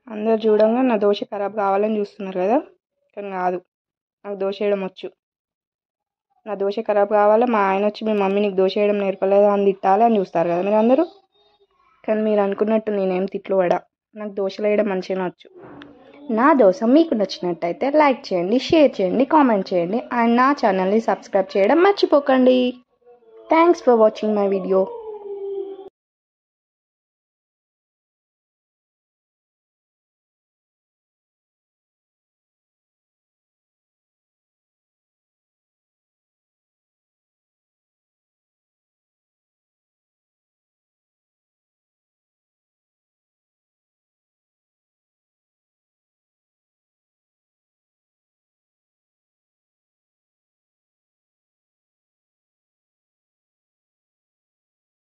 అందరు చూడంగా నా దోశ ఖరాబ్ కావాలని చూస్తున్నారు కదా, కానీ కాదు, నాకు దోశ వేయడం వచ్చు. నా దోశ ఖరాబ్ కావాలా, మా ఆయన వచ్చి మీ మమ్మీ నీకు దోశ వేయడం నేర్పలేదా అని తిట్టాలి అని చూస్తారు కదా మీరు అందరూ. కానీ మీరు అనుకున్నట్టు నేనేం తిట్లు పడా, నాకు దోశలు వేయడం మంచిగా వచ్చు. నా దోశ మీకు నచ్చినట్టయితే లైక్ చేయండి, షేర్ చేయండి, కామెంట్ చేయండి అండ్ నా ఛానల్ని సబ్స్క్రైబ్ చేయడం మర్చిపోకండి. Thanks for watching my video.